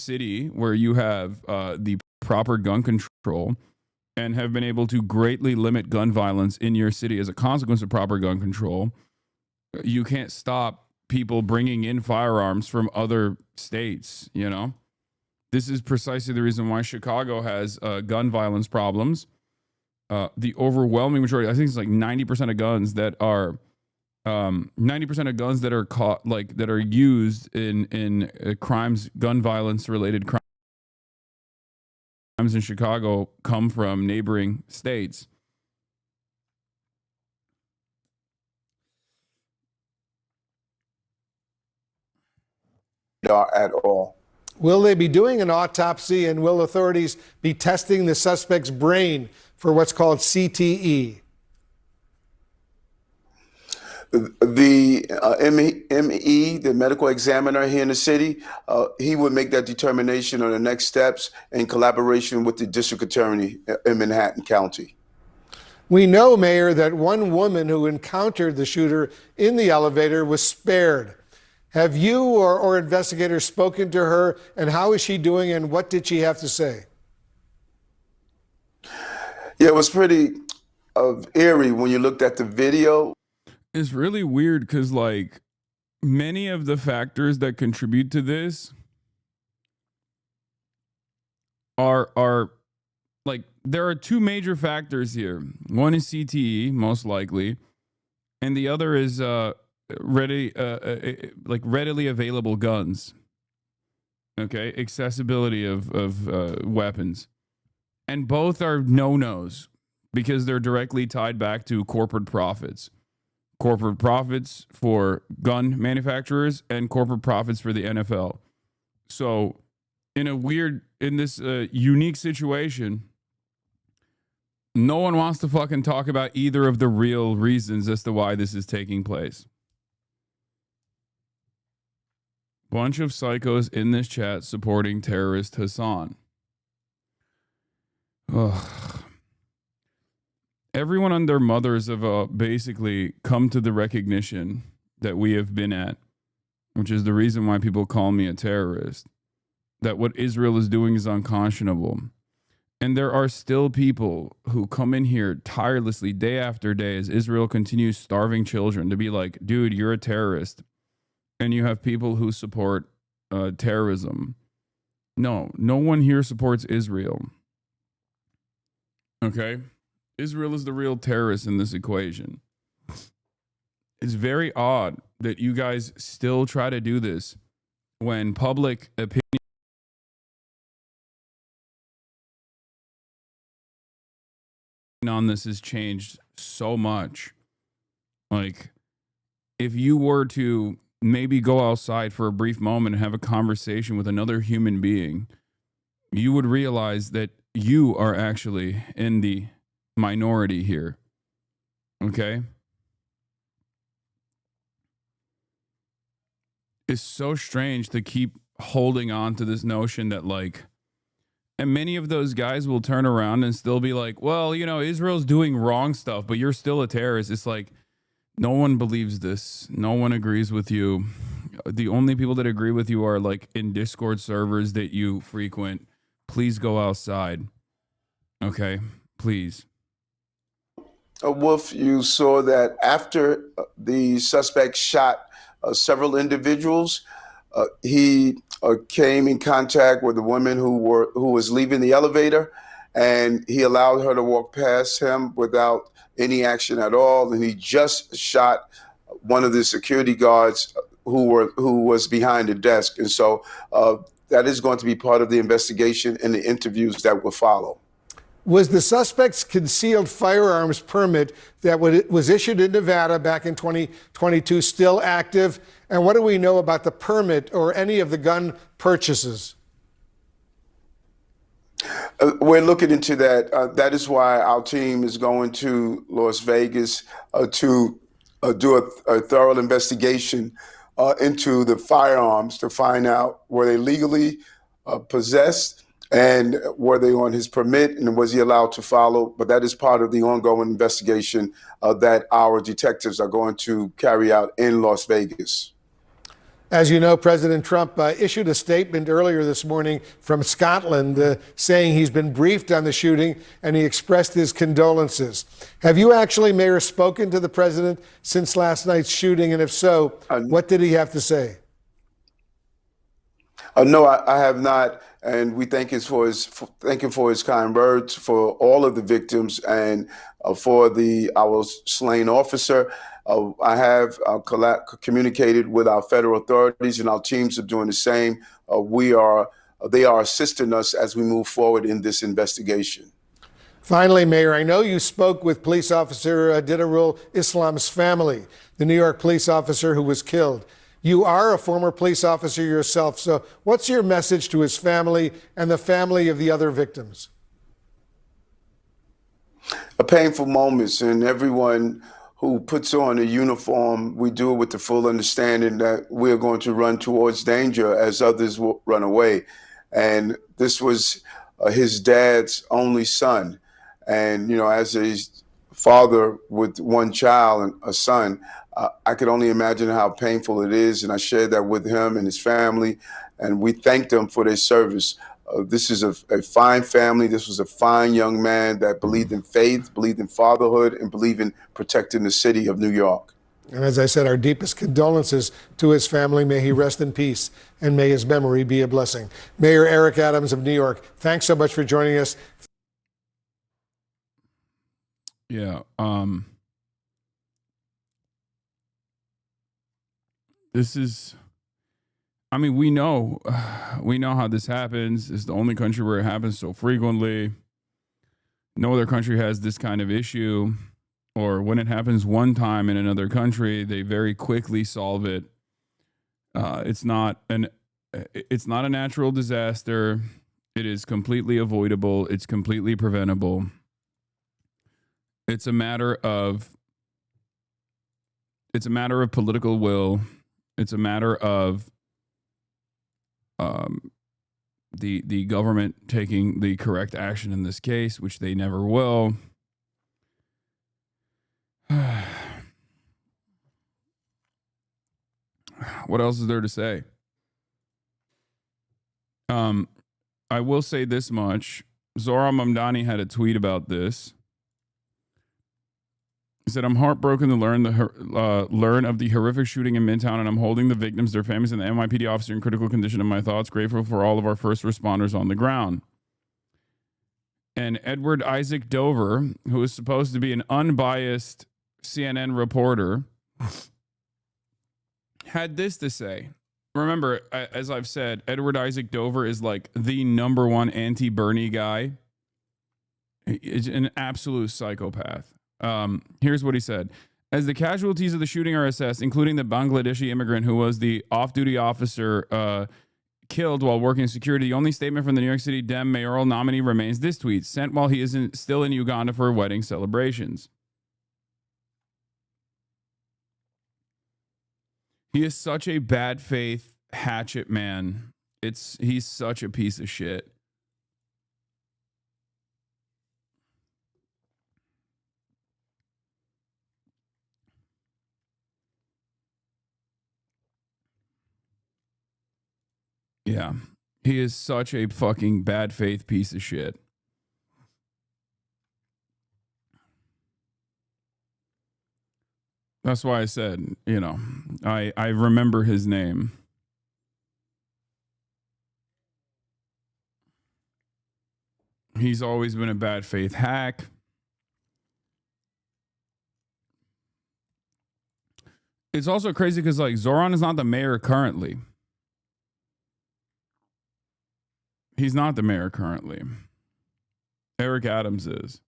city where you have the proper gun control and have been able to greatly limit gun violence in your city as a consequence of proper gun control, you can't stop people bringing in firearms from other states, you know? This is precisely the reason why Chicago has gun violence problems. The overwhelming majority, I think it's like 90% of guns that are 90% of guns that are caught, like that are used in crimes, gun violence related crimes in Chicago come from neighboring states. At all. Will they be doing an autopsy, and will authorities be testing the suspect's brain for what's called CTE? The ME, the medical examiner here in the city, he would make that determination on the next steps in collaboration with the district attorney in Manhattan County. We know, Mayor, that one woman who encountered the shooter in the elevator was spared. Have you or investigators spoken to her, and how is she doing, and what did she have to say? Yeah, it was pretty eerie when you looked at the video. It's really weird because, like, many of the factors that contribute to this are like, there are two major factors here. One is CTE, most likely, and the other is readily available guns. Okay, accessibility of weapons, and both are no-nos because they're directly tied back to corporate profits. Corporate profits for gun manufacturers and corporate profits for the NFL. So in this unique situation, no one wants to fucking talk about either of the real reasons as to why this is taking place. Bunch of psychos in this chat supporting terrorist Hassan. Ugh. Everyone and their mothers have basically come to the recognition that we have been at, which is the reason why people call me a terrorist, that what Israel is doing is unconscionable. And there are still people who come in here tirelessly day after day as Israel continues starving children to be like, dude, you're a terrorist. And you have people who support terrorism. No one here supports Israel. Okay? Israel is the real terrorist in this equation. It's very odd that you guys still try to do this when public opinion on this has changed so much. Like, if you were to maybe go outside for a brief moment and have a conversation with another human being, you would realize that you are actually in the minority here. Okay? It's so strange to keep holding on to this notion that, like, and many of those guys will turn around and still be like, well, you know, Israel's doing wrong stuff, but you're still a terrorist. It's like, no one believes this. No one agrees with you. The only people that agree with you are like in Discord servers that you frequent. Please go outside. Okay? Please. Wolf, you saw that after the suspect shot several individuals, he came in contact with a woman who was leaving the elevator, and he allowed her to walk past him without any action at all. And he just shot one of the security guards who was behind the desk. And so that is going to be part of the investigation and the interviews that will follow. Was the suspect's concealed firearms permit that was issued in Nevada back in 2022 still active? And what do we know about the permit or any of the gun purchases? We're looking into that. That is why our team is going to Las Vegas to do a thorough investigation into the firearms to find out were they legally possessed, and were they on his permit, and was he allowed to follow? But that is part of the ongoing investigation that our detectives are going to carry out in Las Vegas. As you know, President Trump issued a statement earlier this morning from Scotland saying he's been briefed on the shooting and he expressed his condolences. Have you actually, Mayor, spoken to the president since last night's shooting? And if so, what did he have to say? No, I have not, and we thank him for his kind words for all of the victims and for our slain officer. I have communicated with our federal authorities, and our teams are doing the same. They are assisting us as we move forward in this investigation. Finally, Mayor, I know you spoke with police officer Didarul Islam's family, the New York police officer who was killed. You are a former police officer yourself, so what's your message to his family and the family of the other victims? A painful moments, and everyone who puts on a uniform, we do it with the full understanding that we're going to run towards danger as others will run away. And this was his dad's only son. And, you know, as a father with one child and a son, I could only imagine how painful it is. And I shared that with him and his family, and we thanked them for their service. This is a fine family. This was a fine young man that believed in faith, believed in fatherhood, and believed in protecting the city of New York. And as I said, our deepest condolences to his family. May he rest in peace, and may his memory be a blessing. Mayor Eric Adams of New York, thanks so much for joining us. Yeah. This is... I mean, we know how this happens. It's the only country where it happens so frequently. No other country has this kind of issue. Or when it happens one time in another country, they very quickly solve it. It's not a natural disaster. It is completely avoidable. It's completely preventable. It's a matter of political will. It's a matter of the government taking the correct action in this case, which they never will. What else is there to say? I will say this much. Zohran Mamdani had a tweet about this. He said, "I'm heartbroken to learn of the horrific shooting in Midtown, and I'm holding the victims, their families, and the NYPD officer in critical condition in my thoughts. Grateful for all of our first responders on the ground." And Edward Isaac Dover, who is supposed to be an unbiased CNN reporter, had this to say. Remember, as I've said, Edward Isaac Dover is like the number one anti-Bernie guy. He's an absolute psychopath. Here's what he said. As the casualties of the shooting are assessed, including the Bangladeshi immigrant who was the off-duty officer killed while working security, the only statement from the New York City Dem mayoral nominee remains this tweet, sent while he is still in Uganda for wedding celebrations. He is such a bad faith hatchet man. He's such a piece of shit. Yeah, he is such a fucking bad faith piece of shit. That's why I said, you know, I remember his name. He's always been a bad faith hack. It's also crazy because, like, Zohran is not the mayor currently. He's not the mayor currently. Eric Adams is.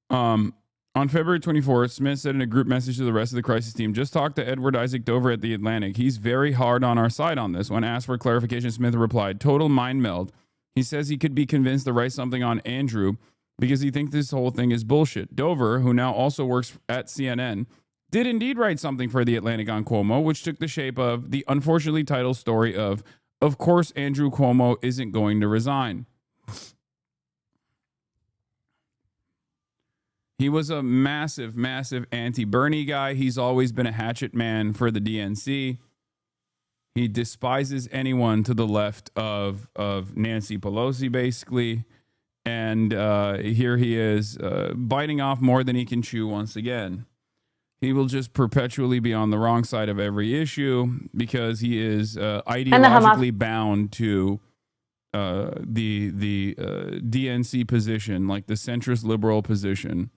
On February 24th, Smith said in a group message to the rest of the crisis team, just talked to Edward Isaac Dover at The Atlantic. He's very hard on our side on this. When asked for clarification, Smith replied, total mind meld. He says he could be convinced to write something on Andrew because he thinks this whole thing is bullshit. Dover, who now also works at CNN, did indeed write something for The Atlantic on Cuomo, which took the shape of the unfortunately titled story of course, Andrew Cuomo isn't going to resign. He was a massive, massive anti-Bernie guy. He's always been a hatchet man for the DNC. He despises anyone to the left of Nancy Pelosi, basically. And here he is biting off more than he can chew once again. He will just perpetually be on the wrong side of every issue because he is ideologically bound to the DNC position, like the centrist liberal position.